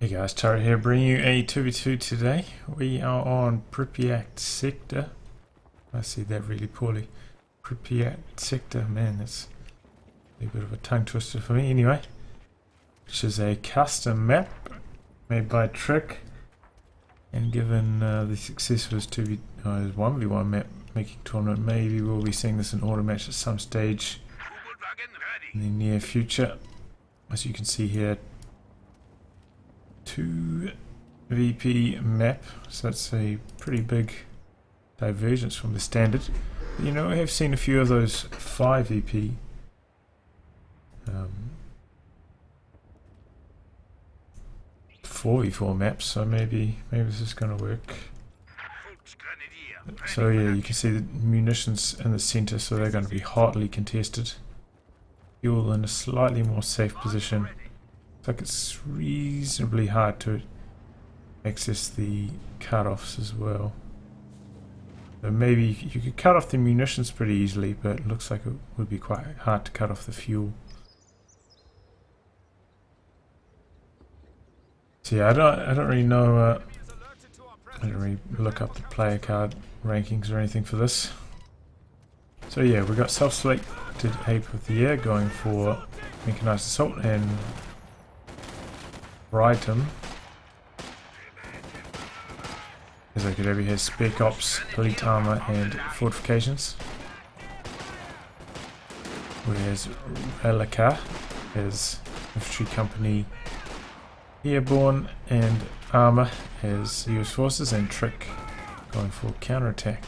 Hey guys, Tara here, bringing you a 2v2 today. We are on Pripyat Sector. I see that really poorly. Pripyat Sector, man, that's a bit of a tongue twister for me anyway. Which is a custom map made by Tric. And given the success of this 1v1 map making tournament, maybe we'll be seeing this in auto match at some stage in the near future. As you can see here, 2 VP map, so that's a pretty big divergence from the standard. But, you know, I have seen a few of those 5 VP four v4 maps, so maybe this is going to work. So yeah, you can see the munitions in the center, so they're going to be hotly contested. Fuel in a slightly more safe position. Looks like it's reasonably hard to access the cutoffs as well. So maybe you could cut off the munitions pretty easily, but it looks like it would be quite hard to cut off the fuel. So yeah, I don't really know. I don't really look up the player card rankings or anything for this. So yeah, we got self-selected Ape of the Year going for Mechanized Assault and rhytm. As I could have, he has Spec Ops, Elite Armor and Fortifications. Whereas Relicaa has Infantry Company, Airborne and Armor as US Forces, and Tric going for Counterattack.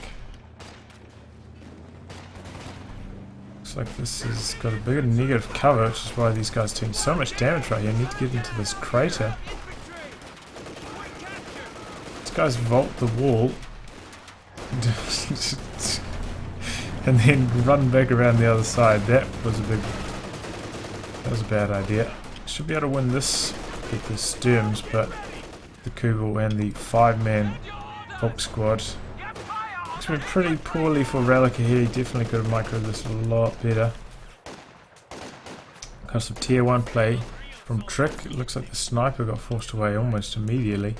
Looks like this has got a bigger negative cover, which is why these guys are taking so much damage right here. I need to get into this crater. These guys vault the wall and then run back around the other side. That was a bad idea. Should be able to win this with the Sturms, but the Kubel and the 5-man Volk squad. It's been pretty poorly for Relicaa here. He definitely could have microed this a lot better. Got some tier 1 play from Tric. It looks like the sniper got forced away almost immediately.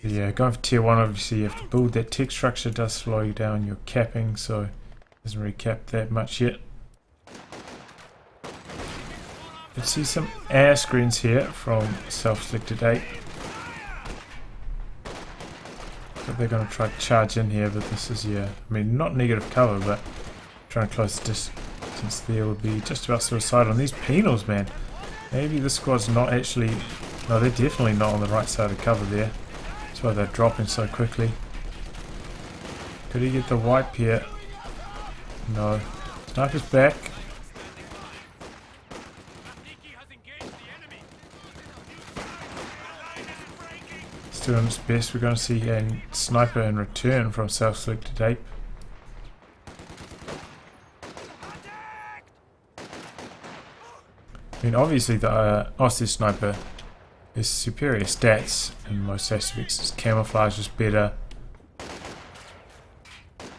But yeah, going for tier 1, obviously you have to build that tech structure. It does slow you down your capping, so it hasn't really capped that much yet. You can see some air screens here from self-selected 8. But they're going to try to charge in here, but this is, yeah, I mean, not negative cover, but trying to close the distance there would be just about suicidal. On these penals, man, maybe the squad's not actually, no, they're definitely not on the right side of cover there. That's why they're dropping so quickly. Could he get the wipe here? No. Sniper's back. Doing its best. We're going to see a sniper in return from self-selected Ape. I mean, obviously the Aussie sniper is superior stats in most aspects. Its camouflage is better,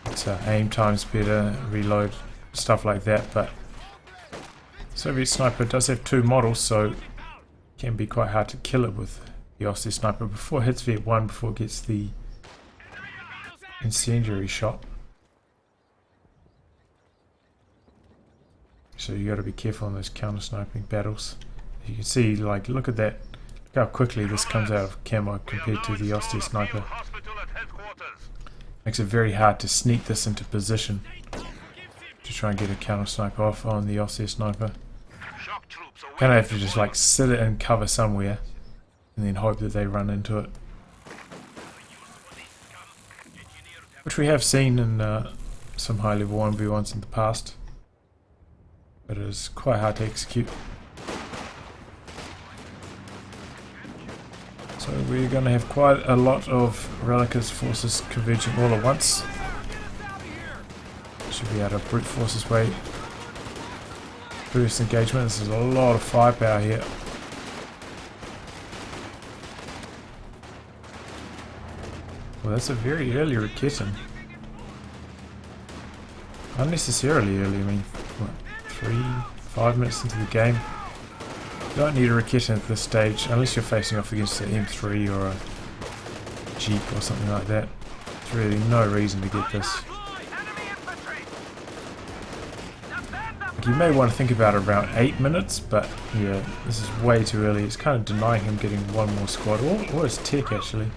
its aim time's better, reload, stuff like that, but Soviet sniper does have 2 models, so it can be quite hard to kill it with the Aussie sniper before it hits V1, before it gets the incendiary shot. So you got to be careful on those counter sniping battles. You can see, like, look at that, look how quickly this comes out of camo compared to the Aussie sniper. Makes it very hard to sneak this into position to try and get a counter sniper off on the Aussie sniper. Kind of have to just like sit it in cover somewhere and then hope that they run into it. Which we have seen in some high level 1v1s in the past. But it is quite hard to execute. So we're going to have quite a lot of Relicaa's forces converging all at once. Should be able to brute force his way through this engagement. This is a lot of firepower here. Well, that's a very early Relicaa. Unnecessarily early, I mean, what, 3-5 minutes into the game. Don't need a Relicaa at this stage unless you're facing off against an M3 or a Jeep or something like that. There's really no reason to get this. You may want to think about it around 8 minutes, but yeah, this is way too early. It's kind of denying him getting one more squad, or it's Tric actually.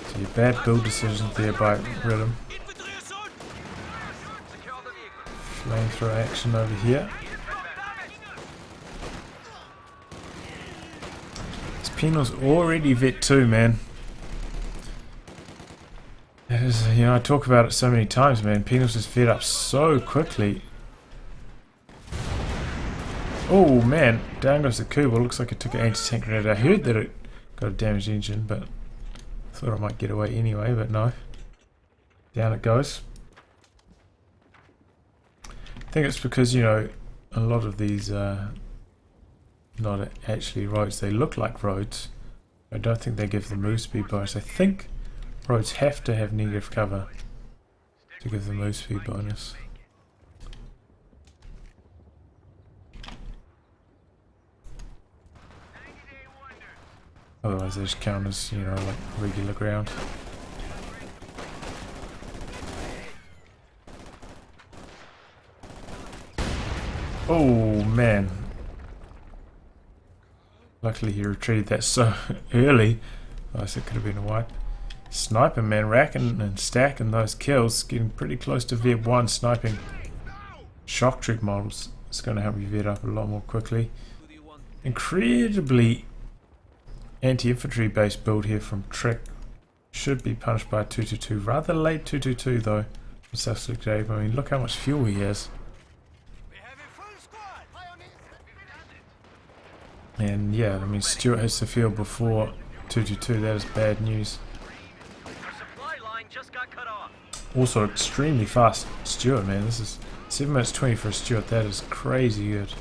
So your bad build decisions there by rhythm. Flamethrower action over here. This Penal's already vet 2, man. It is, you know, I talk about it so many times, man. Penal's just vet up so quickly. Oh man, down goes the Kubel. Looks like it took an anti-tank grenade. I heard that it got a damaged engine, but I thought I might get away anyway, but no. Down it goes. I think it's because, you know, a lot of these are not actually roads. They look like roads. I don't think they give the move speed bonus. I think roads have to have negative cover to give the move speed bonus. Otherwise they just count as, you know, like regular ground. Oh man. Luckily he retreated that so early. Otherwise it could have been a wipe. Sniper, man, racking and stacking those kills, getting pretty close to vet 1 sniping. Shock Tric models. It's going to help you vet up a lot more quickly. Incredibly anti-infantry based build here from Tric. Should be punished by a 222. Rather late 222 though. Decisive. I mean, look how much fuel he has. And yeah, I mean, Stuart hits the field before 222. That is bad news. Also extremely fast Stuart, man. This is 7 minutes 20 for a Stuart. That is crazy good.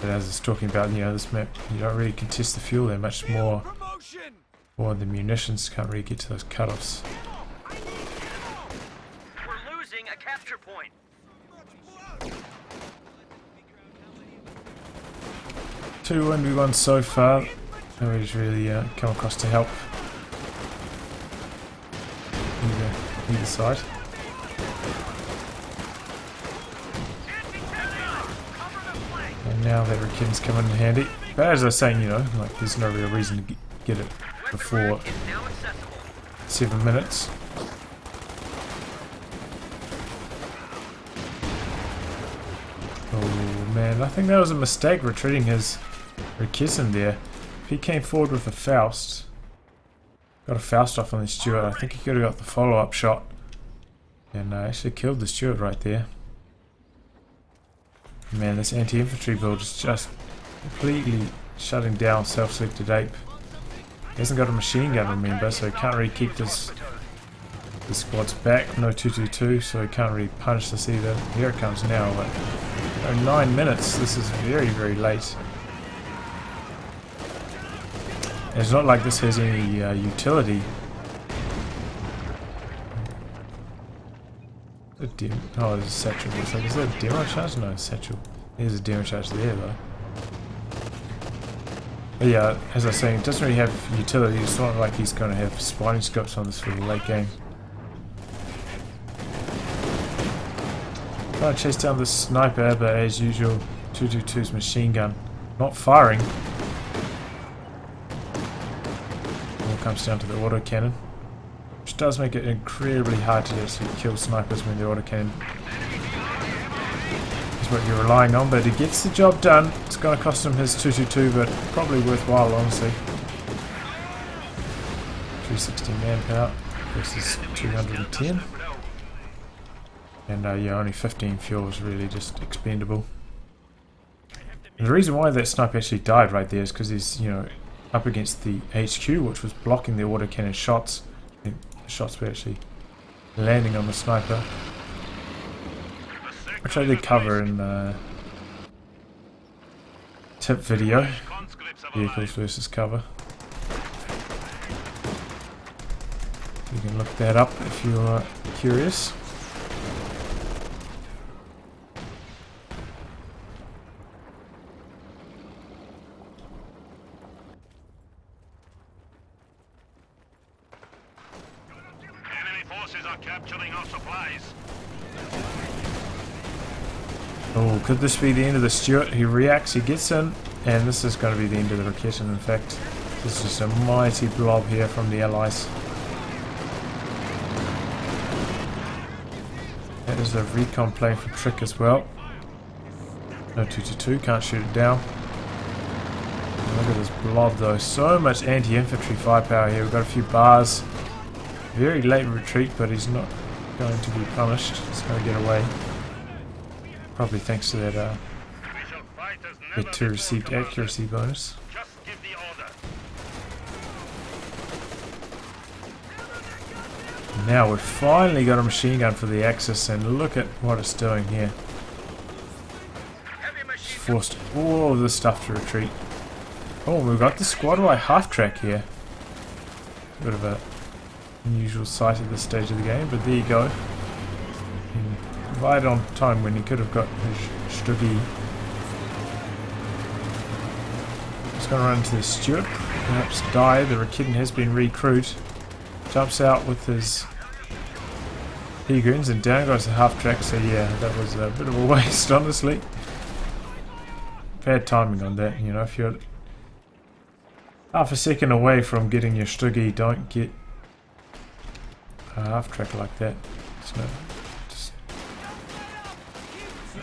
But as it's talking about, you know, this map, you don't really contest the fuel there much more. Or the munitions can't really get to those cutoffs. We're losing a capture point. 2 1v1 so far. Nobody's really come across to help either side. And now that Relicaa's coming in handy. But as I was saying, you know, like there's no real reason to get it before 7 minutes. Oh man, I think that was a mistake retreating his Relicaa there. If he came forward with a Faust, got a Faust off on the Stuart, I think he could have got the follow-up shot and actually killed the Stuart right there. Man, this anti-infantry build is just completely shutting down self-selected ape. He hasn't got a machine gun, remember, so he can't really keep this squad's back. No 222, so he can't really punish this either. Here it comes now, but you know, 9 minutes. This is very, very late. And it's not like this has any utility. Oh, there's a satchel. It's like, is that a demo charge? No, satchel. There's a demo charge there, though. But yeah, as I was saying, it doesn't really have utility. It's not like he's going to have spotting scopes on this for the late game. Trying to chase down this sniper, but as usual, 222's machine gun not firing. All comes down to the autocannon, which does make it incredibly hard to actually kill snipers when the autocannon is what you're relying on, but he gets the job done. It's going to cost him his 222, but probably worthwhile, honestly. 360 manpower versus 210. And yeah, only 15 fuel is really just expendable. And the reason why that sniper actually died right there is because he's, you know, up against the HQ, which was blocking the autocannon shots. The shots were actually landing on the sniper, which I did cover in the tip video, vehicles versus cover. You can look that up if you're curious. forces are capturing our supplies. Oh, could this be the end of the Stuart? He reacts, he gets in, and this is going to be the end of the Relicaa. In fact, this is just a mighty blob here from the Allies. That is a recon plane for Tric as well. No 2-2, can't shoot it down. Look at this blob though, so much anti-infantry firepower here. We've got a few bars. Very late retreat, but he's not going to be punished. He's going to get away. Probably thanks to that bit 2 received accuracy bonus. Just give the order. Now we've finally got a machine gun for the Axis, and look at what it's doing here. It's forced all of this stuff to retreat. Oh, we've got the squad-wide half-track here. Bit of a unusual sight at this stage of the game, but there you go. Right on time when he could have got his Stuggy. He's going to run into the Stuart, perhaps die. The Relicaa has been recruited. Jumps out with his P-Goons and down goes the half-track, so yeah, that was a bit of a waste, honestly. Bad timing on that, you know, if you're half a second away from getting your Stuggy, don't get a half-track like that.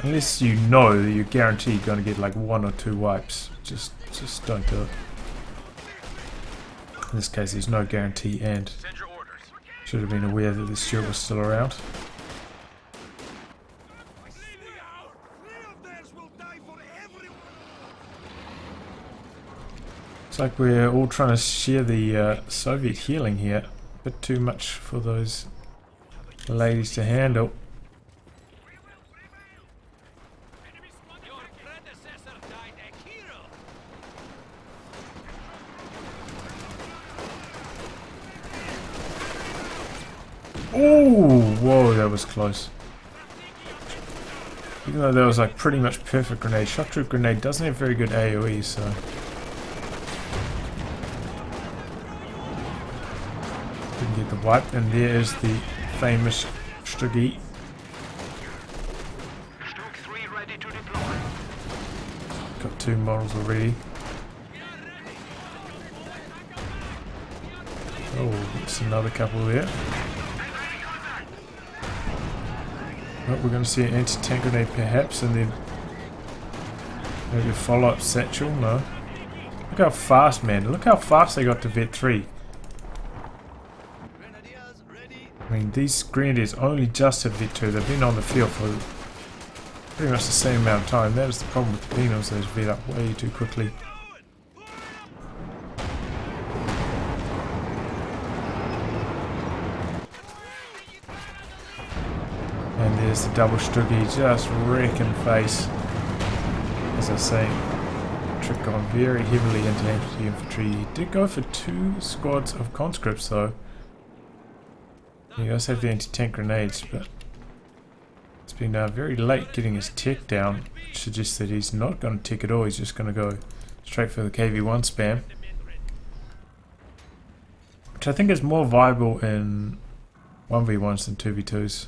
Unless you know that you're guaranteed going to get like 1 or 2 wipes, just don't do it. In this case, there's no guarantee, and should have been aware that the Stuart was still around. Looks like we're all trying to share the Soviet healing here. A bit too much for those ladies to handle. Oh, whoa, that was close. Even though that was like pretty much perfect grenade. Shock troop grenade doesn't have very good AoE, so didn't get the wipe. And there is the famous Stuggy. Got 2 models already. Oh, there's another couple there. Oh, we're going to see an anti-tank grenade perhaps, and then maybe a follow-up satchel. No. Look how fast, man. Look how fast they got to Vet 3. I mean, these Grenadiers only just hit Vet 2. They've been on the field for pretty much the same amount of time. That is the problem with the Penals. They just vet up way too quickly. And there's the double Stuggy, just wrecking face. As I was saying, Tric gone very heavily into anti-infantry. He did go for 2 squads of conscripts though. He does have the anti-tank grenades, but it's been very late getting his tech down, which suggests that he's not going to tech at all. He's just going to go straight for the KV-1 spam, which I think is more viable in 1v1s than 2v2s.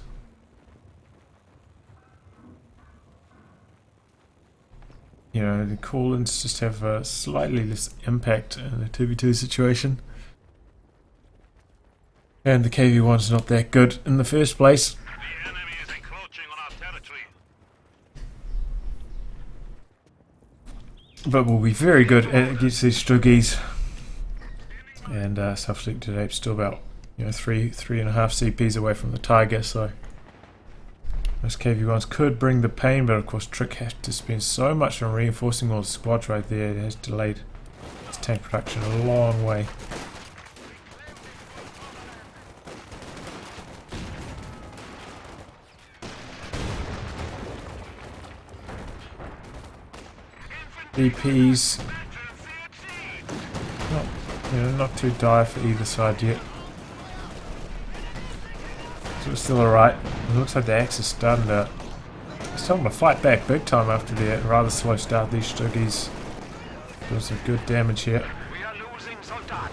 You know, the call-ins just have a slightly less impact in a 2v2 situation. And the KV-1's not that good in the first place. The enemy is encroaching on our territory. But will be very good against these Stuggies. And self-selected ape's still about, you know, 3.5 CPs away from the Tiger, so those KV-1s could bring the pain, but of course Tric has to spend so much on reinforcing all the squads right there. It has delayed its tank production a long way. DPs not too dire for either side yet. So it's still alright. It looks like the Axe is starting to fight back big time after the rather slow start. These Stuggies doing some good damage here. We are losing Soldat.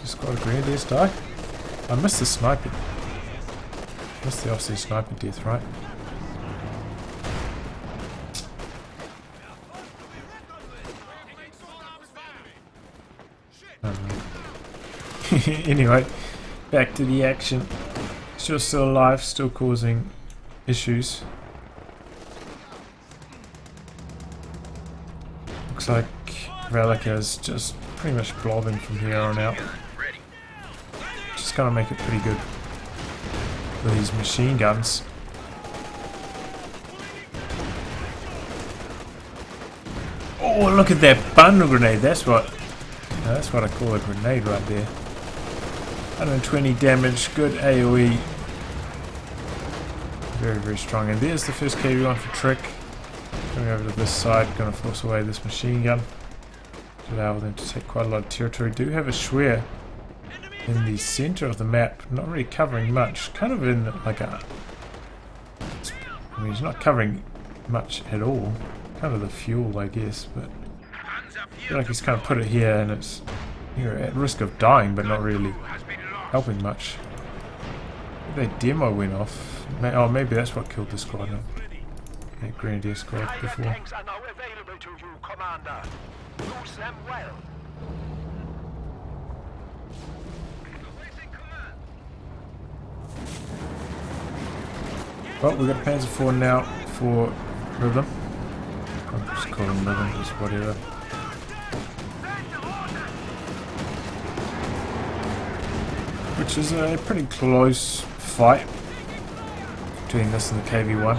Just got a Grenadiers die. I missed the sniper. Missed the Aussie sniper death, right? Anyway, back to the action. Still alive, still causing issues. Looks like Relicaa is just pretty much blobbing from here on out. Just gonna make it pretty good with these machine guns. Oh, look at that bundle grenade. That's what I call a grenade right there. 120 damage, good AoE. Very, very strong. And there's the first KV1 for Tric. Coming over to this side, going to force away this machine gun to allow them to take quite a lot of territory. Do have a Schwer in the center of the map, not really covering much. Kind of in like a... I mean, he's not covering much at all. Kind of the fuel, I guess, but I feel like he's kind of put it here and it's, you're at risk of dying, but not really helping much. That demo went off. Oh, maybe that's what killed the squad. No? That Grenadier squad before. Well, we've got Panzer IV now for Rhythm. I'll just call him Rhythm, just whatever. Which is a pretty close fight between this and the KV1.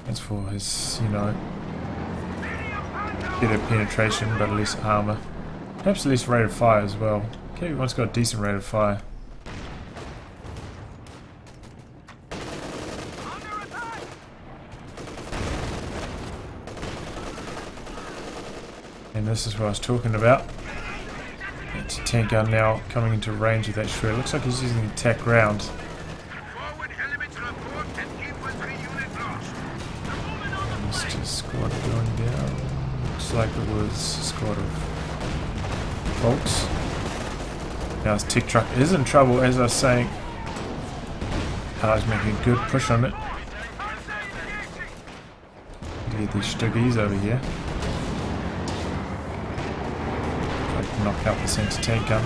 As for his, you know, better penetration but less armor. Perhaps less rate of fire as well. KV1's got a decent rate of fire. And this is what I was talking about. It's a tank gun now coming into range of that Schwer. Looks like he's using attack rounds. Mr. Squad going down. Looks like it was a squad of folks. Now his tick truck is in trouble, as I was saying. He's making a good push on it. Get these stuggies over here. Knock out the center tank gun.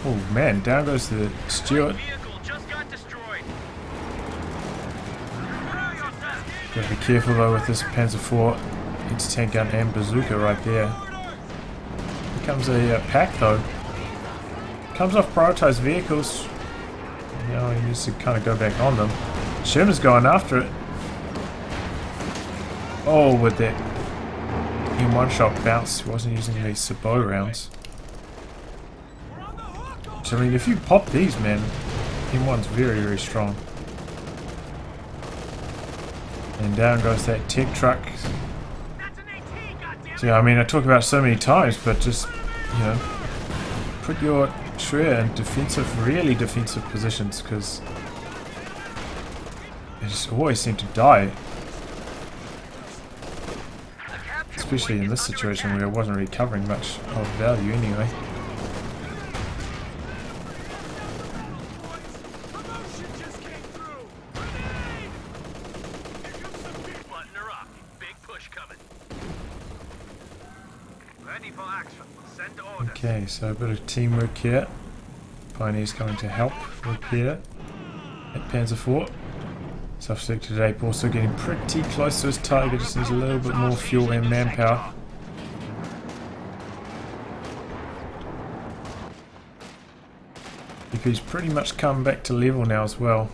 Oh man, down goes the Stewart. Gotta be careful though with this Panzer IV anti-tank gun and bazooka right there. Here comes a pack though. Comes off prioritized vehicles. Now he needs to kind of go back on them. Sherman's going after it. Oh, with that M1 shot bounce, he wasn't using these sabot rounds. So I mean, if you pop these, man, M1's very, very strong. And down goes that tech truck. So yeah, I mean, I talk about it so many times, but just, you know, put your Schwer in defensive, really defensive positions, because they just always seem to die. Especially in this situation where it wasn't really covering much of value anyway. Okay, so a bit of teamwork here. Pioneer's coming to help repair at Panzer IV. Self-selected ape also getting pretty close to his target, just needs a little bit more fuel and manpower. He's pretty much come back to level now as well.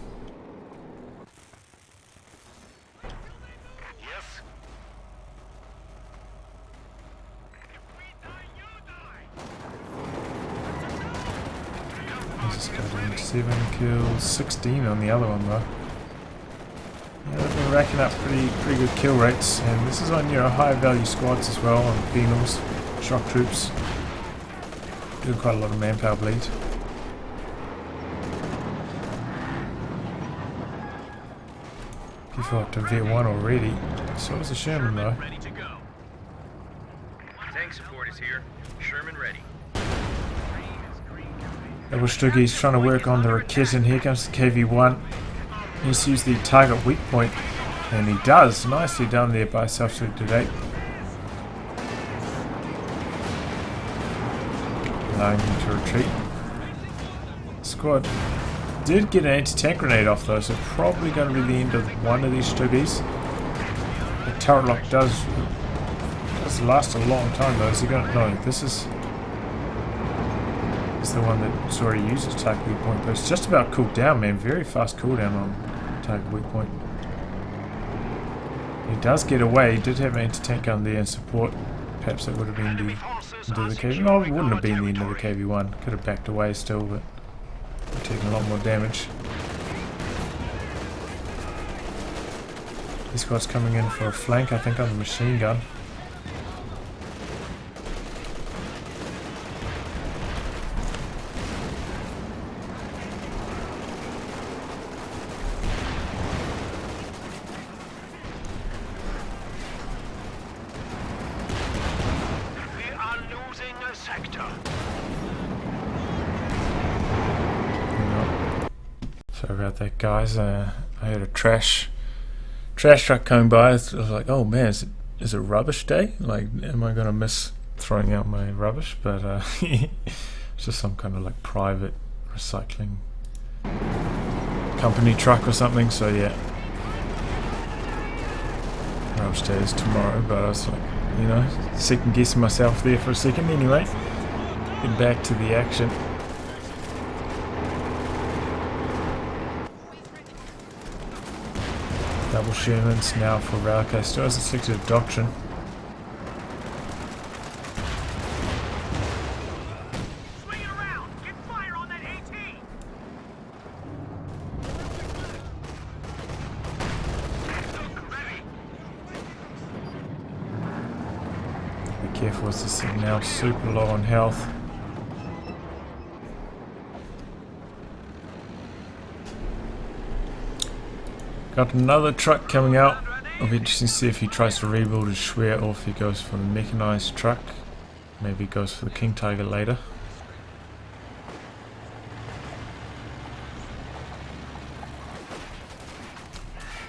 Let's just go to 7 kills, 16 on the other one though. Yeah, they've been racking up pretty good kill rates, and this is on your high value squads as well, on phenols, shock troops. Doing quite a lot of manpower bleed. People up to Viet 1 already. So is the Sherman though. Tank support is here. Sherman ready. Double Stuggy's trying to work on the Relicaa. Here comes the KV-1. He's used the target weak point, and he does. Nicely done there by Self-Selected 8. Allowing him to retreat. Squad did get an anti-tank grenade off though, so probably going to be the end of one of these Stuggies. The turret lock does last a long time though. Is he going to... No, this is the one that's already used its target weak point, but it's just about cooled down, man. Very fast cooldown on target weak point. He does get away. He did have an anti-tank gun there and support. Perhaps that would have been the end of the KV. No, it wouldn't have been the end of the KV-1. Could have backed away still, but taking a lot more damage. This guy's coming in for a flank, I think, on the machine gun. Sorry about that, guys. I had a trash truck coming by. I was like, oh man, is it rubbish day? Like, am I gonna miss throwing out my rubbish? But it's just some kind of like private recycling company truck or something. So yeah, rubbish day is tomorrow. But I was like, you know, second guessing myself there for a second. Anyway, get back to the action. Double Shermans now for Relicaa. Still has a selective doctrine. Swing it around. Get fire on that AT. Be careful with this thing now. Super low on health. Got another truck coming out. It'll be interesting to see if he tries to rebuild his Schwer or if he goes for the mechanized truck. Maybe he goes for the King Tiger later.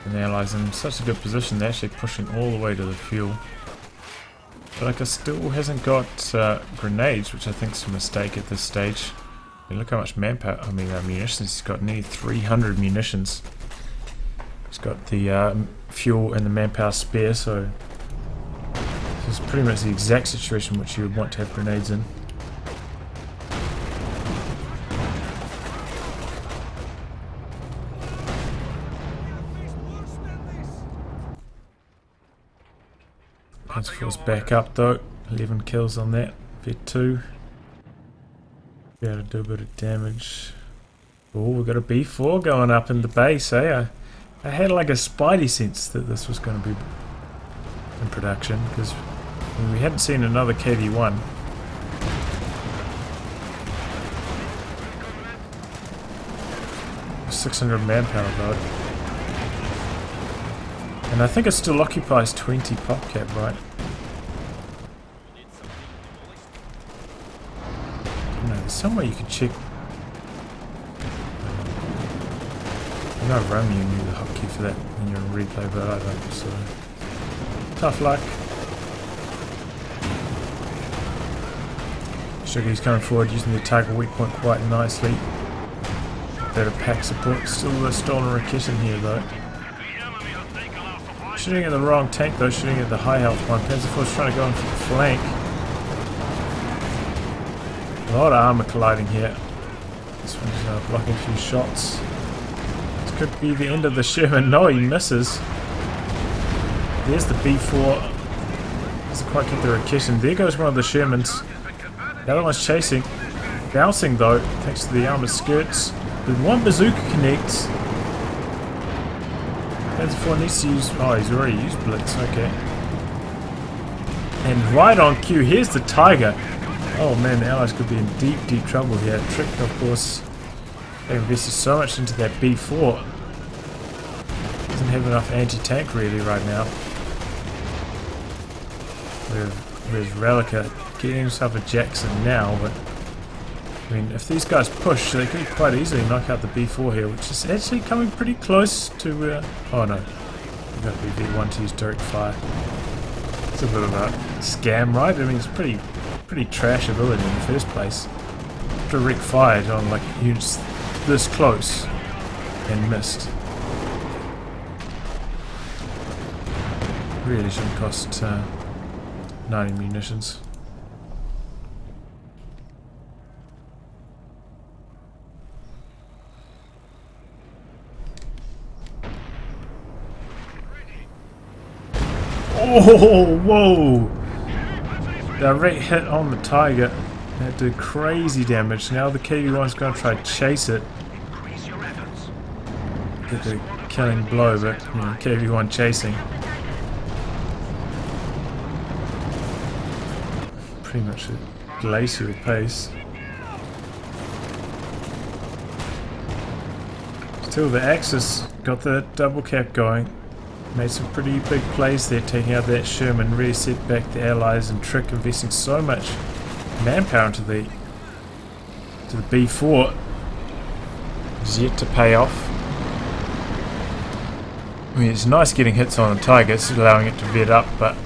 And the Allies in such a good position, they're actually pushing all the way to the fuel. Relicaa still hasn't got grenades, which I think is a mistake at this stage. I mean, look how much manpower, munitions he's got. Nearly 300 munitions. He's got the fuel and the manpower spare, so this is pretty much the exact situation which you would want to have grenades in. Force back up though, 11 kills on that, Vet 2. Be able to do a bit of damage. Oh, we've got a B4 going up in the base, eh? I had like a spidey sense that this was going to be in production, because we hadn't seen another KV-1. $600 manpower though. And I think it still occupies 20 PopCap, right? No, there's some way you can check. I know Rome you knew the hotkey for that when you're in replay, but I don't, so tough luck. Sugar's coming forward using the target weak point quite nicely. Bit of pack support, still a stolen Relicaa here though. Shooting at the wrong tank though, shooting at the high health one. Panzer IV's trying to go in for the flank. A lot of armor colliding here. This one's blocking a few shots. This could be the end of the Sherman. No, he misses. There's the B4. Doesn't quite get the Relicaa. There goes one of the Shermans. The other one's chasing. Bouncing though, thanks to the armored skirts. The one bazooka connects. Panzer IV needs to use... Oh, he's already used Blitz, okay. And right on cue, here's the Tiger. Oh man, the Allies could be in deep, deep trouble here. Tric, of course, they invested so much into that B4. Doesn't have enough anti-tank really right now. We have There's Relicaa getting himself a Jackson now, but I mean, if these guys push, they could quite easily knock out the B4 here, which is actually coming pretty close to. Oh no, you've got to be V1 to use direct fire. It's a bit of a scam, right? I mean, it's pretty trash ability in the first place. Direct fired on like units this close and missed. Really shouldn't cost 90 munitions. Oh, whoa! Direct hit on the Tiger. That did crazy damage. Now the KV-1's going to try to chase it. Get the killing blow, but you know, KV-1 chasing. Pretty much a glacial pace. Still, the Axis got the double cap going. Made some pretty big plays there, taking out that Sherman, really set back the Allies, and Tric investing so much manpower into the B4 is yet to pay off. I mean, it's nice getting hits on the Tiger, it's allowing it to vet up, but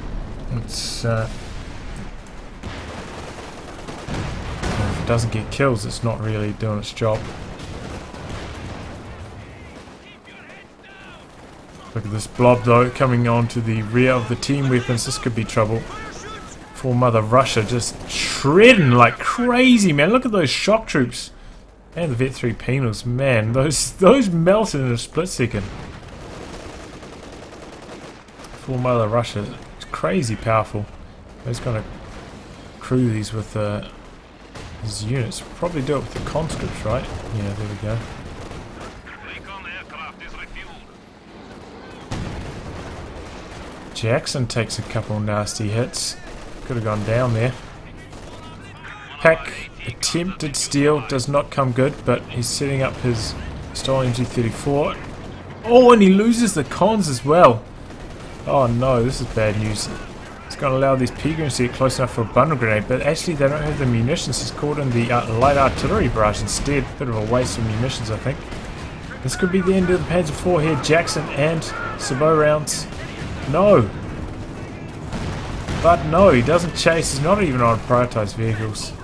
it's if it doesn't get kills, it's not really doing its job. Look at this blob though, coming on to the rear of the team weapons. This could be trouble. For Mother Russia just shredding like crazy, man. Look at those shock troops. And the Vet 3 penals, man. Those melted in a split second. For Mother Russia, it's crazy powerful. He's going to crew these with his units. Probably do it with the conscripts, right? Yeah, there we go. Jackson takes a couple nasty hits. Could have gone down there. Pack attempted steal, does not come good, but he's setting up his stolen MG34. Oh, and he loses the cons as well. Oh no, this is bad news. It's going to allow these Pilgrims to get close enough for a bundle grenade, but actually they don't have the munitions. He's caught in the light artillery barrage instead. Bit of a waste of munitions, I think. This could be the end of the Panzer IV here. Jackson and Sabot rounds. No. But no, he doesn't chase. He's not even on prioritized vehicles.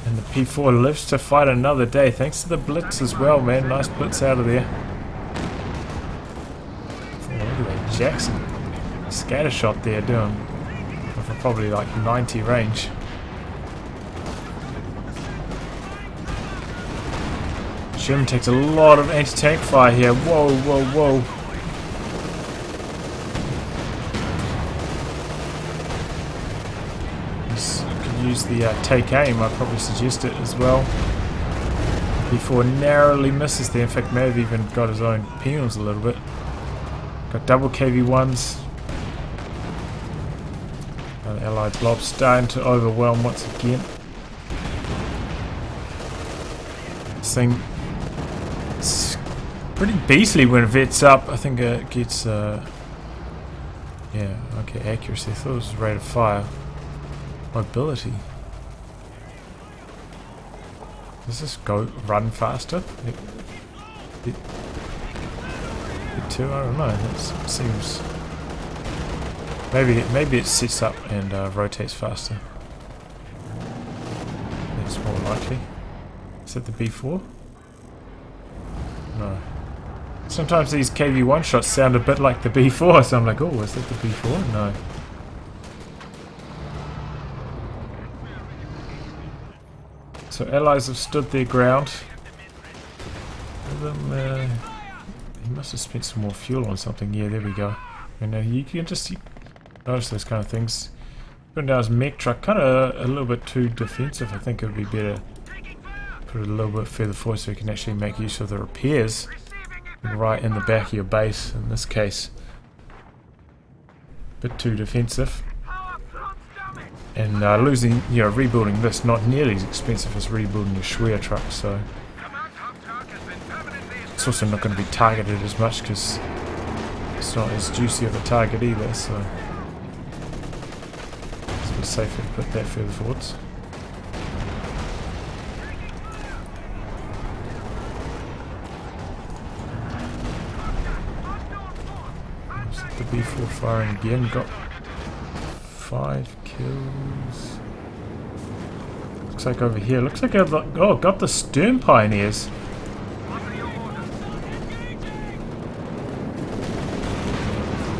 And the P4 lives to fight another day. Thanks to the blitz as well, man. Nice blitz out of there. Oh, look at that Jackson. Scatter shot there doing for probably like 90 range. Sherman takes a lot of anti-tank fire here. Whoa, whoa, whoa. Use the take aim, I'd probably suggest it as well. Before narrowly misses there, in fact may have even got his own penals a little bit. Got double KV-1s. The Allied blob starting to overwhelm once again. This thing is pretty beastly when it vets up. I think it gets yeah, okay, accuracy. I thought it was rate of fire. Mobility. Does this run faster? It too? I don't know. That seems. Maybe it sits up and rotates faster. That's more likely. Is that the B4? No. Sometimes these KV-1 shots sound a bit like the B4, so I'm like, oh, is that the B4? No. So Allies have stood their ground. He must have spent some more fuel on something. Yeah, there we go. And you can just notice those kind of things. Putting down his mech truck, kind of a little bit too defensive. I think it would be better put it a little bit further forward so you can actually make use of the repairs right in the back of your base. In this case, a bit too defensive. And losing, you know, rebuilding this, not nearly as expensive as rebuilding your Schwer truck, so it's also not going to be targeted as much because it's not as juicy of a target either, so be safer to put that further forwards. The B4 firing again, got 5 kills. Looks like over here, looks like I've got the stern pioneers.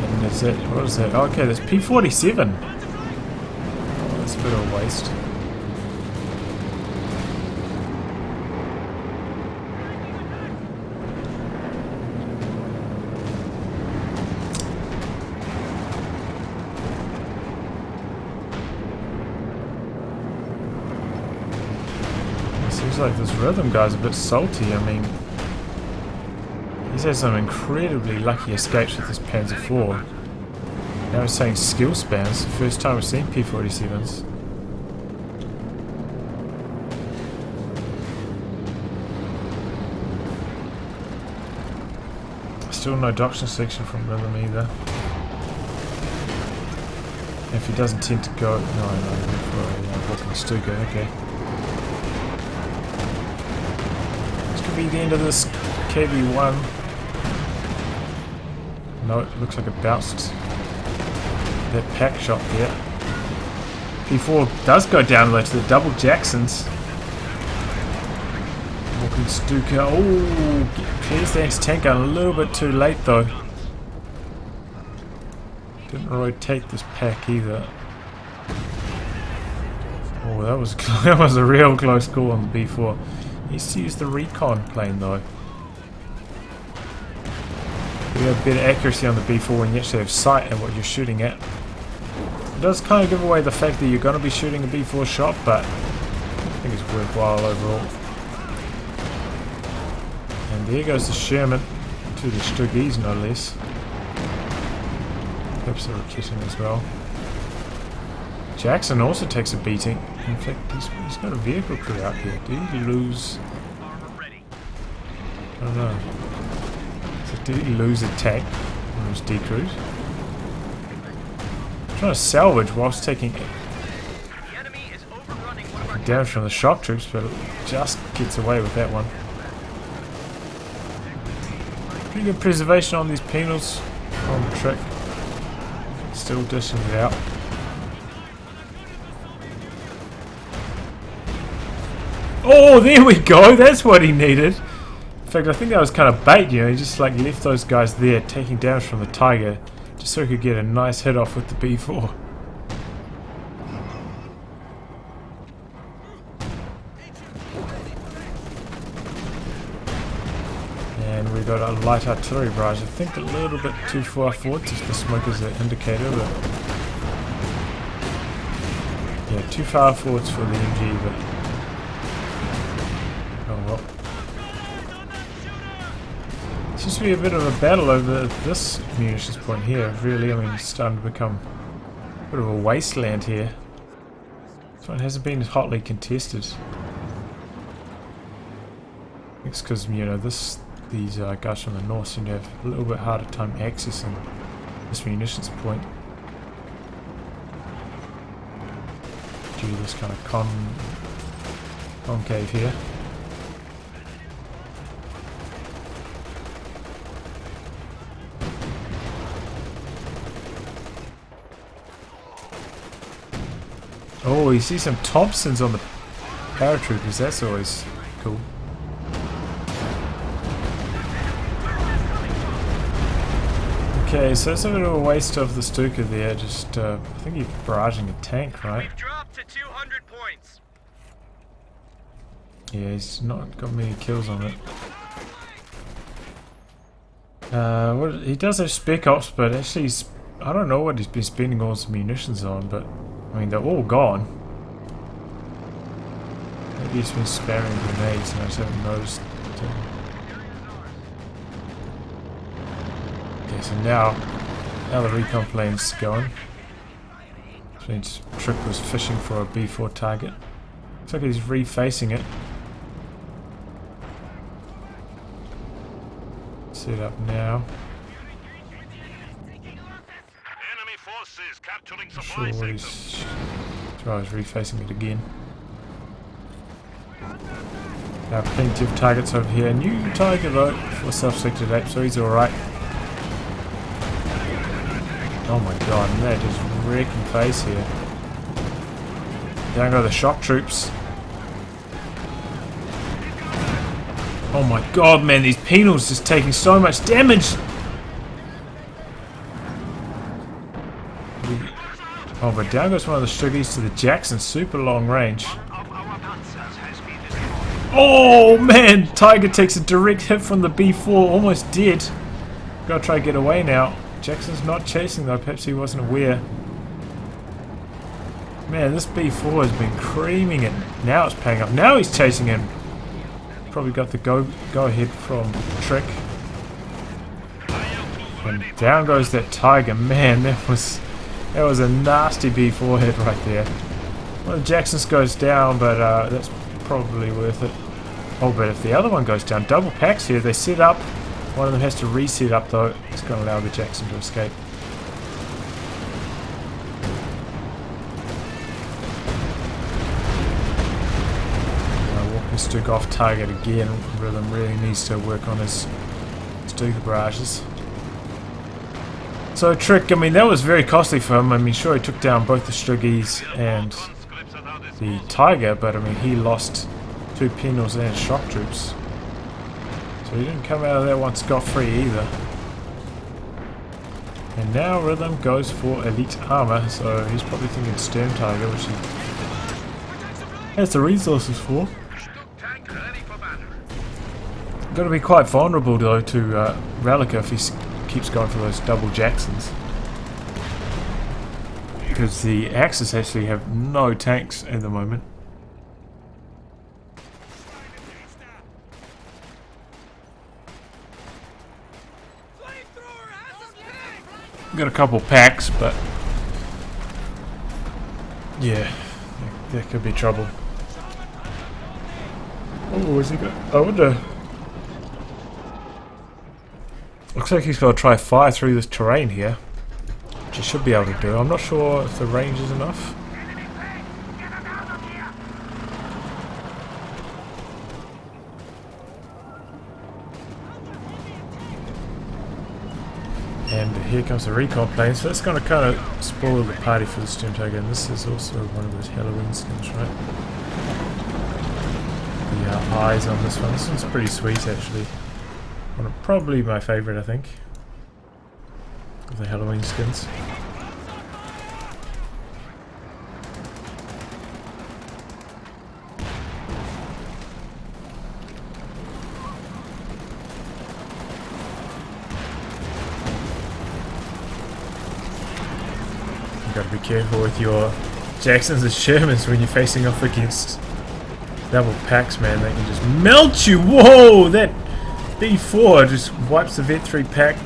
And is that, what is that? Okay, that's P47. Oh, that's a bit of a waste. Seems like this rhythm guy's a bit salty. I mean, he's had some incredibly lucky escapes with this Panzer IV. Now he's saying skill spans. The first time we've seen P47s. Still no doctrine section from rhythm either. If he doesn't tend to go, no, for a walking Stuka. Okay. Be the end of this KV1. No, it looks like it bounced that pack shot there. P4 does go down though to the double Jacksons. Walking Stuka. Oh, clears the anti-tank gun a little bit too late though. Didn't rotate this pack either. Oh, that was a real close call on the B4. Needs to use the recon plane though. You have better accuracy on the B4 when you actually have sight at what you're shooting at. It does kind of give away the fact that you're going to be shooting a B4 shot, but I think it's worthwhile overall. And there goes the Sherman to the Stuggies, no less. Perhaps the Relicaa as well. Jackson also takes a beating. In fact, he's got a vehicle crew out here. Did he lose? I don't know. So did he lose a tank when he was decrewed? Trying to salvage whilst taking damage from the shock troops, but it just gets away with that one. Pretty good preservation on these penals from Tric. Still dishing it out. Oh, there we go. That's what he needed. In fact, I think that was kind of bait, you know. He just like left those guys there taking damage from the Tiger just so he could get a nice hit off with the B4. And we got a light artillery barrage. I think a little bit too far forward if the smoke is an indicator, but yeah, too far forwards for the MG, but oh well. Seems to be a bit of a battle over this munitions point here. Really, I mean, it's starting to become a bit of a wasteland here. This one hasn't been hotly contested. It's because, you know, these guys from the north seem to have a little bit harder time accessing this munitions point due to this kind of concave here. Oh, you see some Thompsons on the paratroopers, that's always cool. Okay, so it's a bit of a waste of the Stuka there, just, I think he's barraging a tank, right? We've dropped to 200 points. Yeah, he's not got many kills on it. He does have spec ops, but actually I don't know what he's been spending all his munitions on, but I mean, they're all gone. Maybe he's been sparing grenades and I just haven't noticed. Okay, so now the recon plane's going. Which means Tric was fishing for a B4 target. Looks like he's refacing it. Set up now. Enemy forces capturing Not supply sure what sectors. he's So I was refacing it again. Now plenty of targets over here. New tiger though for self-selected ape, so he's alright. Oh my god, and they're just wrecking face here. Down go the shock troops. Oh my god, man, these penals just taking so much damage! Oh, but down goes one of the Striggies to the Jackson, super long range. Oh man, Tiger takes a direct hit from the B4, almost dead. Gotta try to get away now. Jackson's not chasing though, perhaps he wasn't aware. Man, this B4 has been creaming it. Now it's paying off. Now he's chasing him. Probably got the go ahead from Tric. And down goes that Tiger. Man, that was a nasty B4 hit right there. Well, the Jackson's goes down, but that's probably worth it. Oh, but if the other one goes down, double packs here. They set up. One of them has to reset up though. It's going to allow the Jackson to escape. Walking Stug off target again. Rhythm really needs to work on his Stug barrages. So Tric, I mean, that was very costly for him. I mean, sure, he took down both the Striggies and the Tiger, but I mean, he lost 2 penals and shock troops. So he didn't come out of that one scot-free either. And now Rhythm goes for elite armor, so he's probably thinking Sturm Tiger, which he has the resources for. Got to be quite vulnerable though to Relicaa if he keeps going for those double Jacksons. Because the Axis actually have no tanks at the moment. Got a couple packs, but yeah, there could be trouble. Oh, where's he go? I wonder. Looks like he's got to try fire through this terrain here, which he should be able to do. I'm not sure if the range is enough. And here comes the recon plane, so that's going to kind of spoil the party for the Sturm Tiger. And this is also one of those Halloween skins, right? The eyes on this one. This one's pretty sweet, actually. Probably my favourite, I think, of the Halloween skins. You've got to be careful with your Jacksons and Shermans when you're facing off against double packs, man. They can just melt you. Whoa, that B4 just wipes the Vet 3 pack.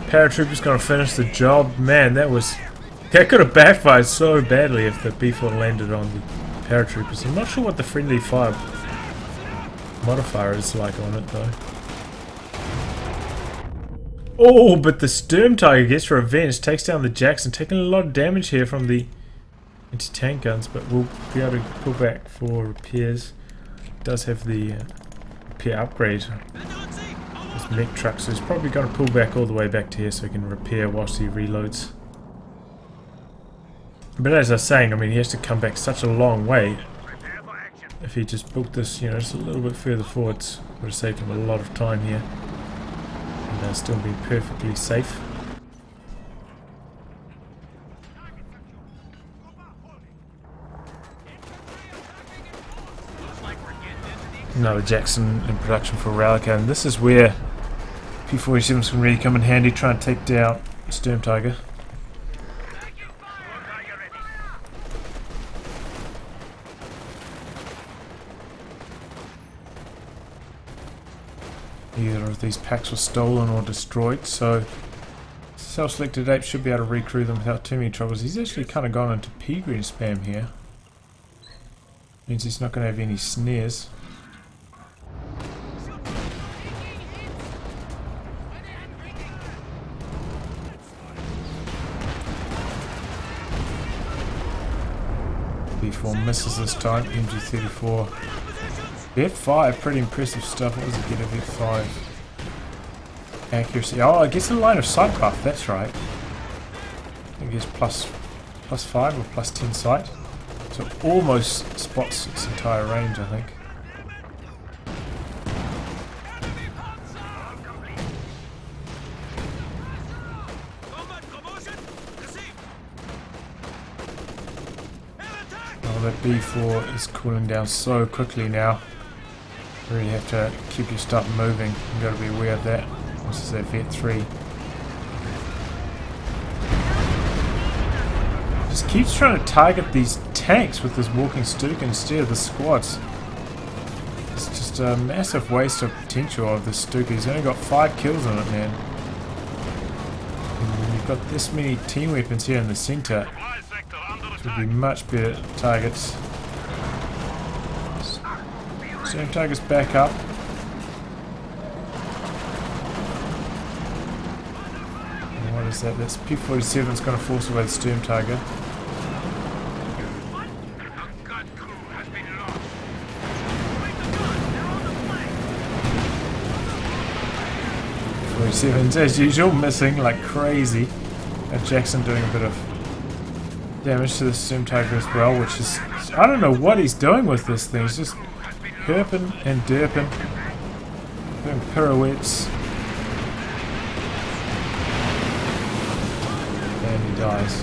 Paratrooper's gonna finish the job. Man, that could have backfired so badly if the B4 landed on the paratroopers. I'm not sure what the friendly fire modifier is like on it though. Oh, but the Sturm Tiger gets revenge, takes down the Jackson, taking a lot of damage here from the anti-tank guns, but we'll be able to pull back for repairs. It does have the repair upgrade. This mech truck, so he's probably going to pull back all the way back to here so he can repair whilst he reloads. But as I was saying, I mean, he has to come back such a long way. If he just built this, you know, just a little bit further forwards, would have saved him a lot of time here. And still be perfectly safe. Another Jackson in production for Relicaa, and this is where P-47s can really come in handy, try and take down Sturm Tiger. Either of these packs were stolen or destroyed, so self-selected ape should be able to recrew them without too many troubles. He's actually kind of gone into pea-green spam here. Means he's not going to have any snares. B4 misses this time. MG34. F5, pretty impressive stuff. What does it get of F5? Accuracy. Oh, it gets a line of sight buff, that's right. I think it's plus 5 or plus 10 sight. So it almost spots its entire range, I think. Oh, that B4 is cooling down so quickly now. You really have to keep your stuff moving. You've got to be aware of that. This is that Vet 3. Just keeps trying to target these tanks with this walking Stuka instead of the squads. It's just a massive waste of potential of this Stuka. He's only got 5 kills on it, man. And when you've got this many team weapons here in the center, Supply sector under it would attack. be much better targets. Same targets back up. And what is that? That's P-47 is going to force away the Sturm Tiger. P-47s, as usual, missing like crazy. Jackson doing a bit of damage to the Sturm Tiger as well, which is... I don't know what he's doing with this thing. He's just herping and derping. Doing pirouettes. And he dies.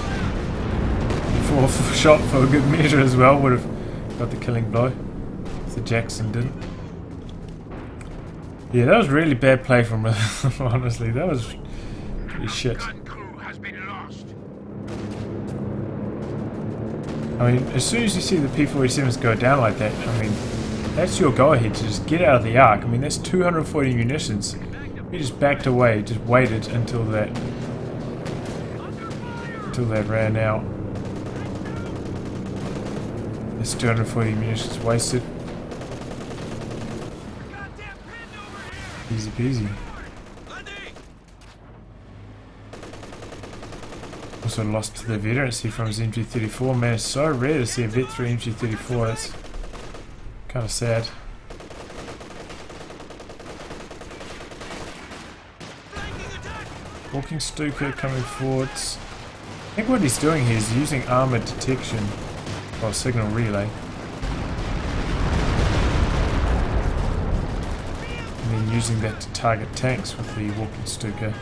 Fourth shot for a good measure as well would have got the killing blow if the Jackson didn't. Yeah, that was really bad play from him, honestly. That was pretty shit. I mean, as soon as you see the P-47s go down like that, I mean, that's your go-ahead to just get out of the arc. I mean, that's 240 munitions. You just backed away, just waited until that ran out. That's 240 munitions wasted. Easy peasy. Also lost to the veterancy from his MG34. Man, it's so rare to see a Vet 3 MG34. That's kind of sad. Walking Stuka coming forwards. I think what he's doing here is using armor detection or signal relay. And then using that to target tanks with the walking Stuka.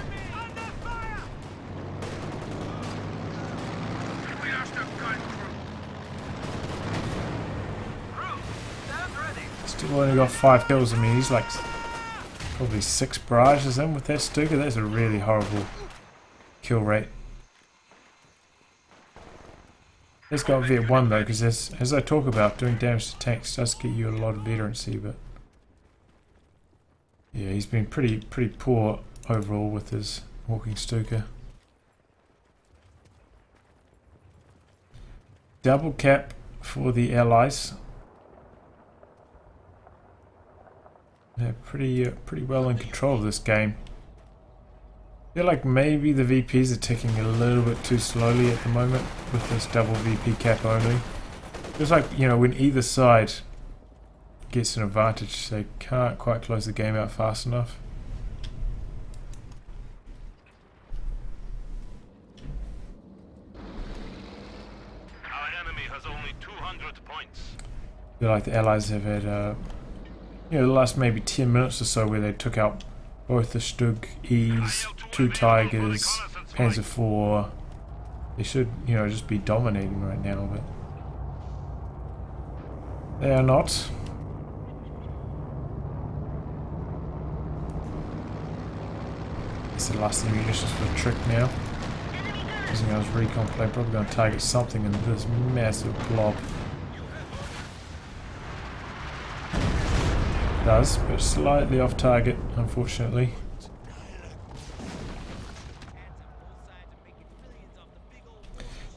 Still only got 5 kills. I mean, he's like probably 6 barrages in with that Stuka. That's a really horrible kill rate. Let's go Vet 1 though, because as I talk about, doing damage to tanks does get you a lot of veterancy, but yeah, he's been pretty poor overall with his walking Stuka. Double cap for the Allies. They're pretty well in control of this game. I feel like maybe the VPs are ticking a little bit too slowly at the moment with this double VP cap only. Feels like, you know, when either side gets an advantage, they can't quite close the game out fast enough. Our enemy has only 200 points. I feel like the Allies have had, you know, the last maybe 10 minutes or so where they took out both the Stug E's, 2 Tigers, Panzer IV. They should, you know, just be dominating right now, but they are not. It's the last ammunitions for Tric now. Using those recon plane, probably going to target something in this massive blob. Does, but slightly off target, unfortunately.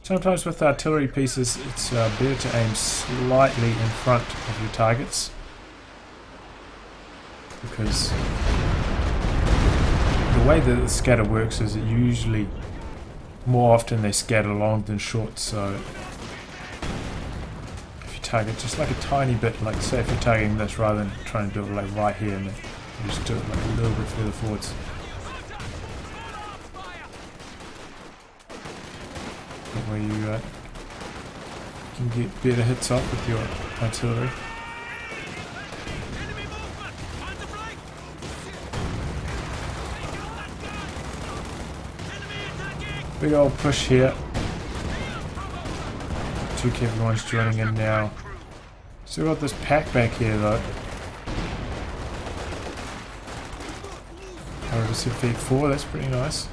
Sometimes with artillery pieces, it's better to aim slightly in front of your targets, because the way that the scatter works is it usually, more often they scatter long than short, so you target just like a tiny bit, like say if you're targeting this rather than trying to do it like right here, and then you just do it like a little bit further forwards. That way you can get better hits off with your artillery. Big old push here. 2 everyone's joining in now. Still got this pack back here though. Over to feet 4, that's pretty nice.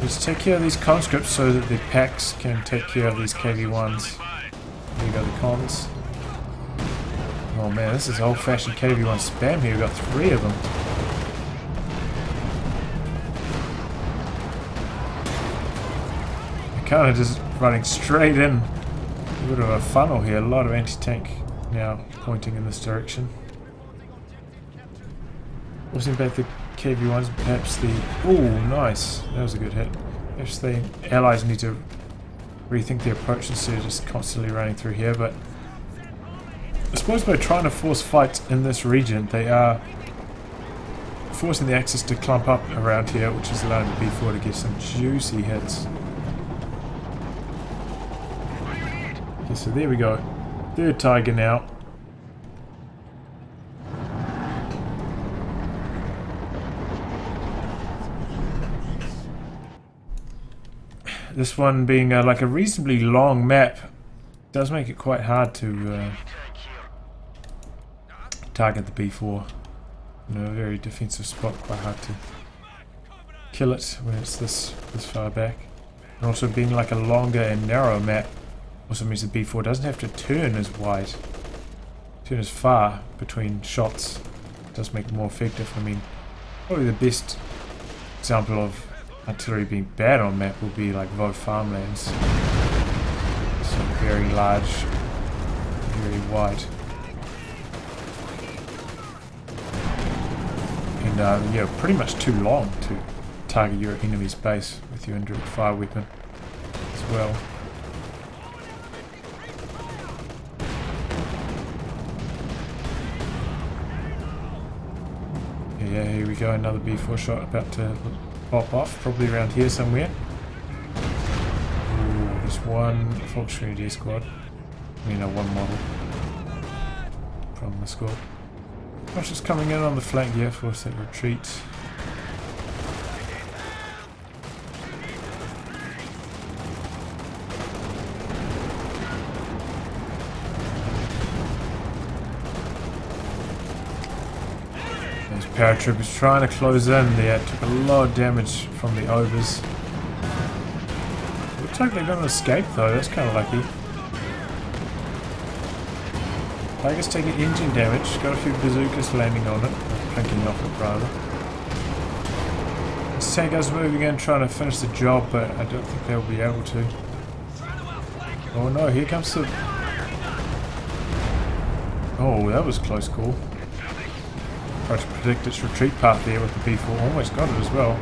Let's take care of these conscripts so that the packs can take care of these KV1s. There you go, the cons. Oh man, this is old-fashioned KV1 spam here. We've got 3 of them. Kind of just running straight in. A bit of a funnel here. A lot of anti-tank now pointing in this direction. Looking back the KV1s, perhaps the... Oh, nice. That was a good hit. Perhaps the allies need to rethink their approach instead of just constantly running through here, but I suppose by trying to force fights in this region, they are forcing the Axis to clump up around here, which is allowing the B4 to get some juicy hits. Okay, so there we go. 3rd Tiger now. This one being like a reasonably long map does make it quite hard to target the B4. You know, a very defensive spot, quite hard to kill it when it's this far back. And also being like a longer and narrow map also means the B4 doesn't have to turn as wide, turn as far between shots. It does make it more effective. I mean, probably the best example of artillery being bad on map will be like Vaux farmlands. So very large, very wide. And yeah, pretty much too long to target your enemy's base with your indirect fire weapon as well. Yeah, here we go, another B4 shot about to pop off, probably around here somewhere. Ooh, there's one Volksgrenadier squad. I mean, one model from the squad. Gosh, just coming in on the flank here, force that retreat. Those paratroopers trying to close in there, took a lot of damage from the overs. Looks like they're going to escape though, that's kind of lucky. Tigers taking engine damage, got a few bazookas landing on it, or plinking off it rather. This tank is moving in trying to finish the job, but I don't think they'll be able to. Oh no, here comes the... Oh, that was a close call. Tried to predict its retreat path there with the B4, almost got it as well.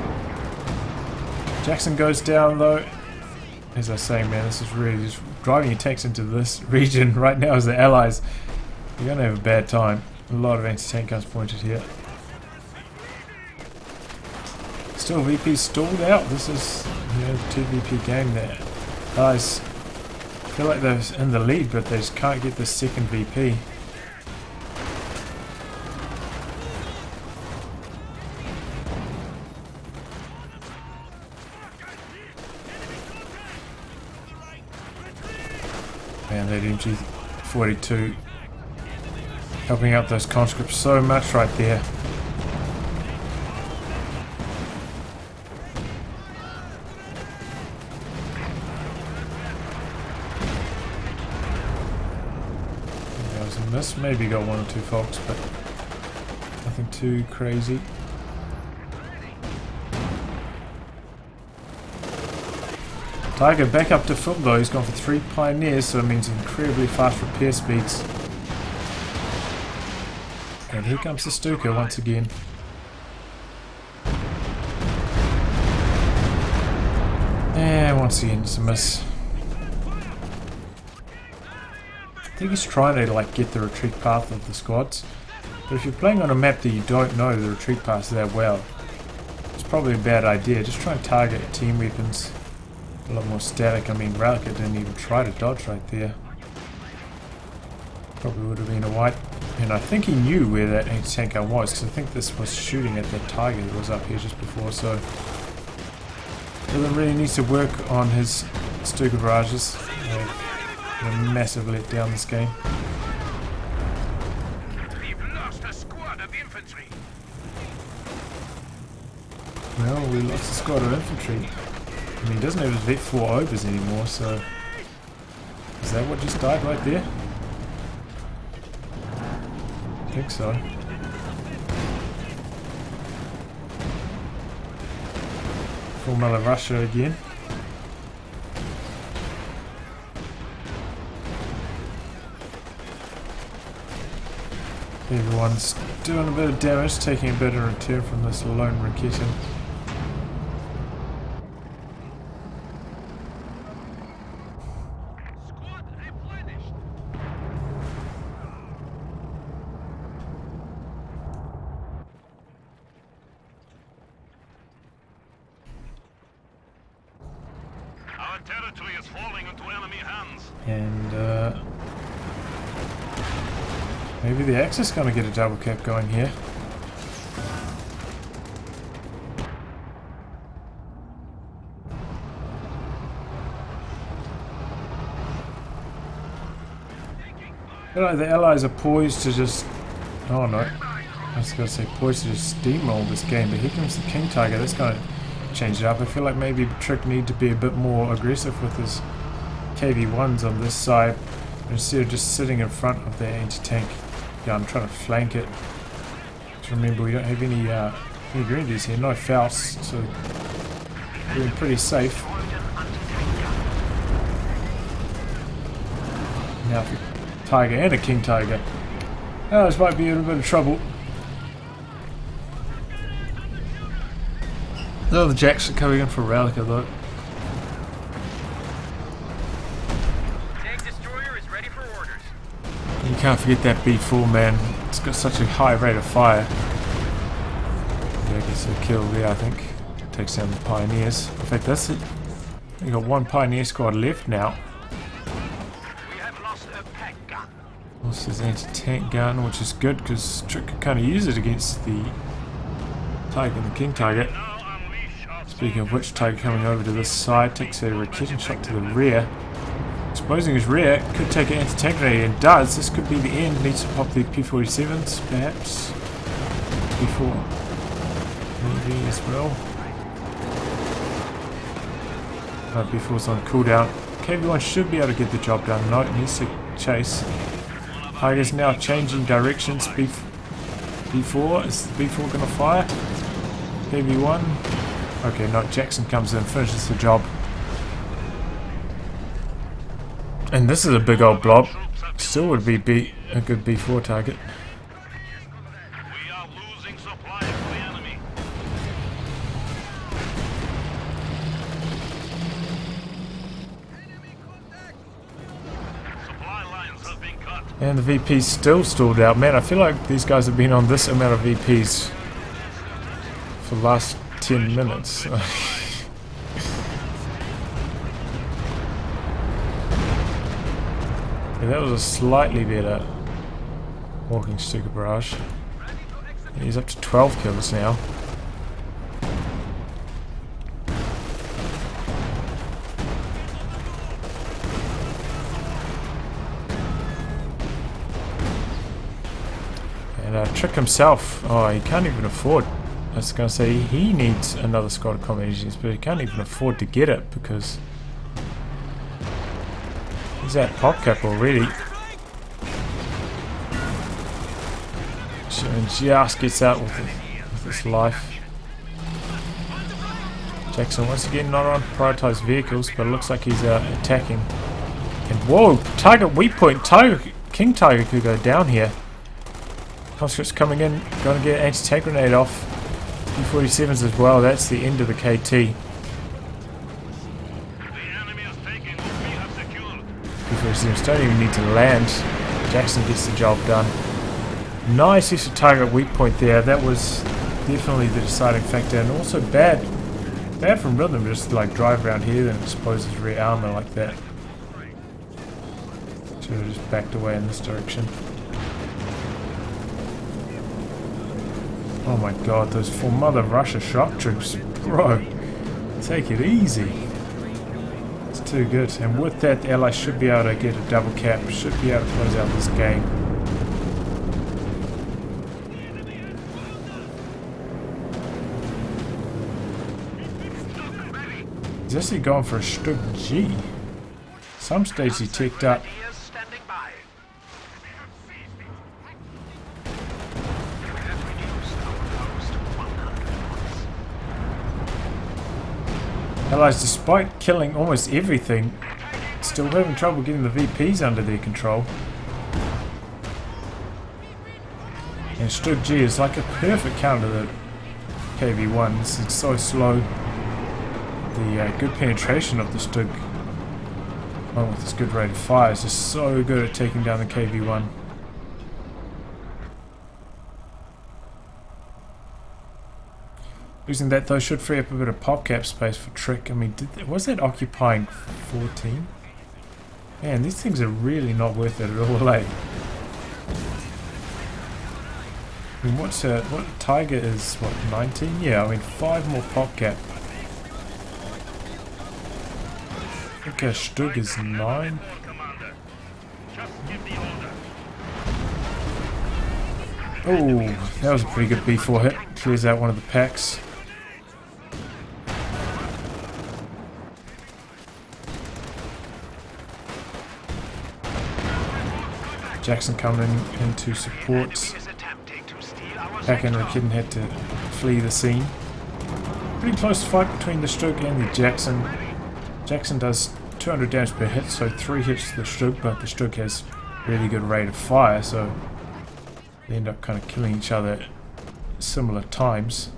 Jackson goes down though. As I say, man, this is really just driving your tanks into this region right now as the Allies. You're going to have a bad time. A lot of anti-tank guns pointed here. Still, VP stalled out. This is, you know, the 2 VP game there. Guys feel like they're in the lead, but they just can't get the second VP. Man, that MG42 helping out those conscripts so much right there. That was a miss. Maybe got 1 or 2 folks, but nothing too crazy. Tiger back up to full though. He's gone for 3 pioneers, so it means incredibly fast repair speeds. And here comes the Stuka once again. And once again, it's a miss. I think he's trying to like get the retreat path of the squads. But if you're playing on a map that you don't know the retreat path that well, it's probably a bad idea. Just try and target team weapons. A lot more static. I mean, Relicaa didn't even try to dodge right there. Probably would have been a wipe. And I think he knew where that anti-tank gun was, because I think this was shooting at that tiger that was up here just before, so doesn't really need to work on his Stuka barrages. They're massive let down this game. We've lost a squad of infantry. Well, we lost a squad of infantry. I mean, he doesn't have his Vet 4 Obers anymore, so is that what just died right there? I think so. Formula Russia again. Everyone's doing a bit of damage, taking a bit of return from this lone Relicaa. Squad replenished. Our territory is falling into enemy hands. And maybe the Axis gonna get a double cap going here. But like, the Allies are poised to just... oh no. I was gonna say poised to just steamroll this game, but here comes the King Tiger. That's gonna change it up. I feel like maybe Tric need to be a bit more aggressive with his KV-1s on this side, instead of just sitting in front of the anti-tank. Yeah, I'm trying to flank it. Just remember, we don't have any grenadiers here, no Faust, so we're pretty safe. Now for Tiger and a King Tiger. Oh, this might be in a bit of trouble. Oh, the Jacks are coming in for Relicaa though. Tank destroyer is ready for orders. You can't forget that B4, man. It's got such a high rate of fire. Yeah, gets a kill there, I think. Takes down the Pioneers. In fact, that's it. We got one Pioneer squad left now. We have lost a pack gun. Lost his anti-tank gun, which is good because Tric could kind of use it against the Tiger and the King Tiger. Now unleash our Speaking of which, Tiger coming over to this side, takes a ricochet shot to the rear. Exposing his rear, could take an anti-tank grenade, and does. This could be the end. Needs to pop the P-47s, perhaps. P4 maybe as well. P4's on cooldown. KV-1 should be able to get the job done. No, it needs to chase. Tiger's now changing directions. B4, is the B4 going to fire? KV-1. Okay, no, Jackson comes in, finishes the job. And this is a big old blob. Still would be a good B4 target. We are losing supplies to the enemy. Supply lines have been cut. And the VP's still stalled out. Man, I feel like these guys have been on this amount of VPs for the last 10 minutes. Yeah, that was a slightly better walking Stuka barrage. He's up to 12 kills now. And Tric himself, oh, he can't even afford. I was going to say he needs another squad of combat engineers, but he can't even afford to get it because he's at pop cap already. And just gets out with his life. Jackson once again not on prioritized vehicles, but it looks like he's attacking. And whoa, Tiger weak point. King Tiger could go down here. Conscript's coming in, going to get an anti-tank grenade off. P-47s as well. That's the end of the KT. The enemy is taking what we have secured. Don't even need to land. Jackson gets the job done. Nice use of target weak point there. That was definitely the deciding factor, and also bad from Rhythm, just like drive around here and expose his rear armor like that. Should have just backed away in this direction. Oh my god, those four Mother Russia shock troops, bro, take it easy. It's too good, and with that the Allies should be able to get a double cap, should be able to close out this game. He's actually going for a Strug G. Some stage he ticked up. Allies, despite killing almost everything, still having trouble getting the VPs under their control. And Strug G is like a perfect counter to the KV-1. This is so slow. The good penetration of the Strug, along with this good rate of fire, is just so good at taking down the KV-1. Losing that though should free up a bit of pop cap space for Tric. I mean, was that occupying 14? Man, these things are really not worth it at all, eh? I mean, what Tiger is, what, 19? Yeah, I mean, 5 more pop cap. I think Strug is 9. Oh, that was a pretty good B4 hit. Clears out one of the packs. Jackson coming in to support. Pack and Rakidin had to flee the scene. Pretty close fight between the Strug and the Jackson. Jackson does 200 damage per hit, so 3 hits to the Strug, but the Strug has really good rate of fire, so they end up kind of killing each other at similar times.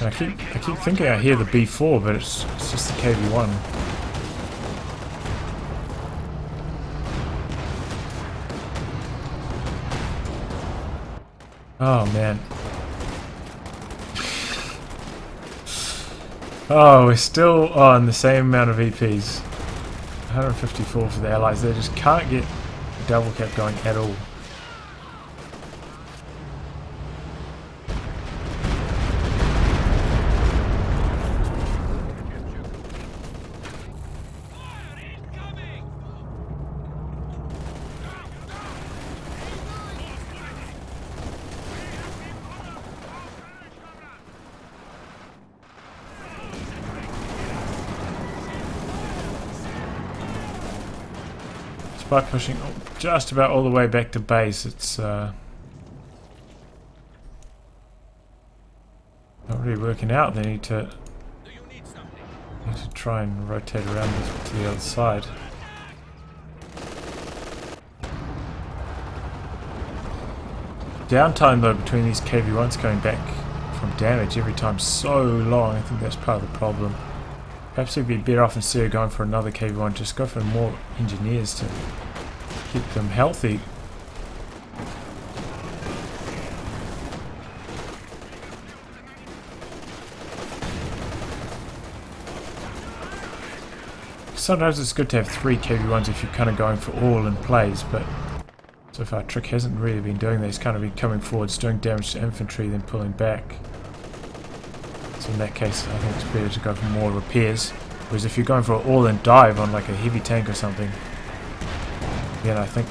And I keep thinking I hear the B4, but it's just the KV-1. Oh man. Oh, we're still on the same amount of VPs. 154 for the Allies. They just can't get a double cap going at all. By pushing just about all the way back to base, it's not really working out. They need to try and rotate around to the other side. Downtime though between these KV-1s coming back from damage every time so long. I think that's part of the problem. Perhaps it'd be better off instead of going for another KV-1, just go for more engineers to keep them healthy. Sometimes it's good to have 3 KV-1s if you're kind of going for all in plays, but so far Tric hasn't really been doing that. He's kind of been coming forwards, doing damage to infantry, then pulling back. So in that case, I think it's better to go for more repairs. Whereas if you're going for an all-in dive on like a heavy tank or something, then I think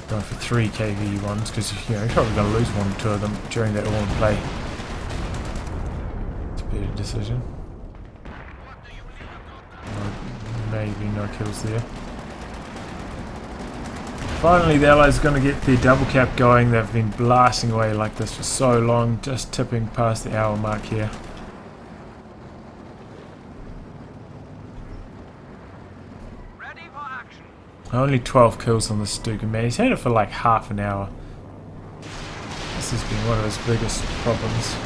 going for 3 KV-1s, because you're probably going to lose 1 or 2 of them during that all-in play. It's a better decision. Maybe no kills there. Finally, the Allies are going to get their double cap going. They've been blasting away like this for so long, just tipping past the hour mark here. Only 12 kills on the Stuka, man. He's had it for like half an hour. This has been one of his biggest problems.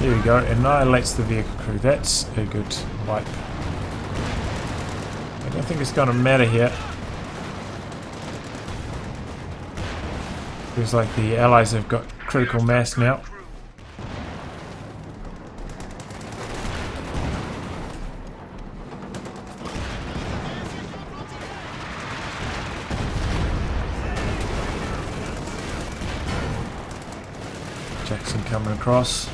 There we go, annihilates the vehicle crew. That's a good wipe. I don't think it's going to matter here. Feels like the allies have got critical mass now. Jackson coming across.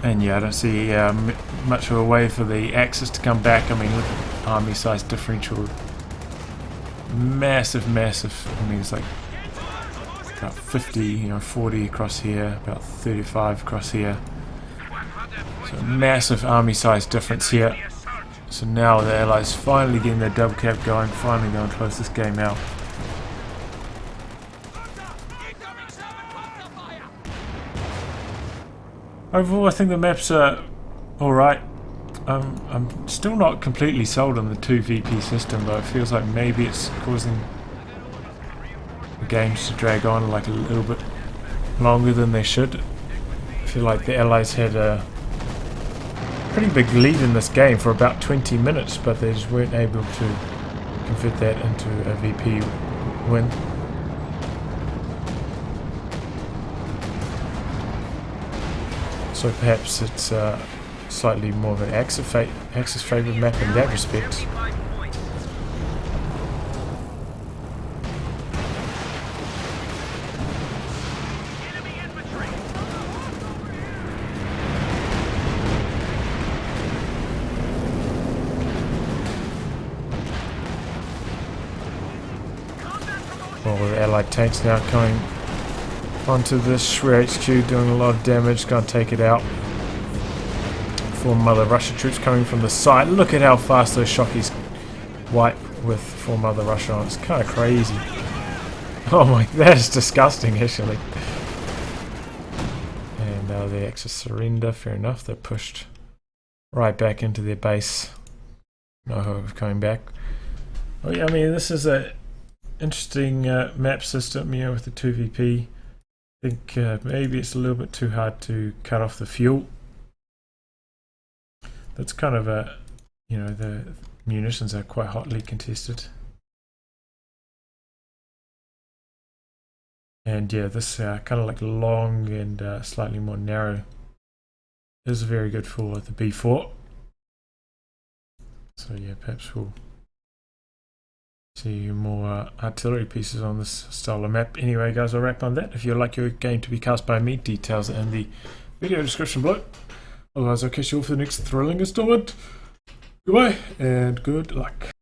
And yeah, I don't see much of a way for the Axis to come back. I mean, look at army size differential. Massive, massive. I mean, it's like about 50, 40 across here, about 35 across here. So massive army size difference here. So now the Allies finally getting their double cap going, finally going to close this game out. Overall, I think the maps are alright. I'm still not completely sold on the 2 VP system, but it feels like maybe it's causing the games to drag on like a little bit longer than they should. I feel like the Allies had a pretty big lead in this game for about 20 minutes, but they just weren't able to convert that into a VP win. So perhaps it's slightly more of an Axis favoured map in that respect. Well, the Allied tanks now coming onto this HQ, doing a lot of damage, gonna take it out. 4 Mother Russia troops coming from the side. Look at how fast those Shockies wipe with 4 Mother Russia on. It's kind of crazy. Oh my, that is disgusting actually. And now the Axis surrender, fair enough, they're pushed right back into their base. No hope of coming back. Oh yeah, I mean this is a interesting map system, with the 2 VP. I think maybe it's a little bit too hard to cut off the fuel. That's kind of a, the munitions are quite hotly contested. And yeah, this kind of like long and slightly more narrow is very good for the B4. So yeah, perhaps we'll see more artillery pieces on this style of map. Anyway guys, I'll wrap on that. If you'd like your game to be cast by me, details are in the video description below. Otherwise I'll catch you all for the next thrilling installment. Goodbye and good luck.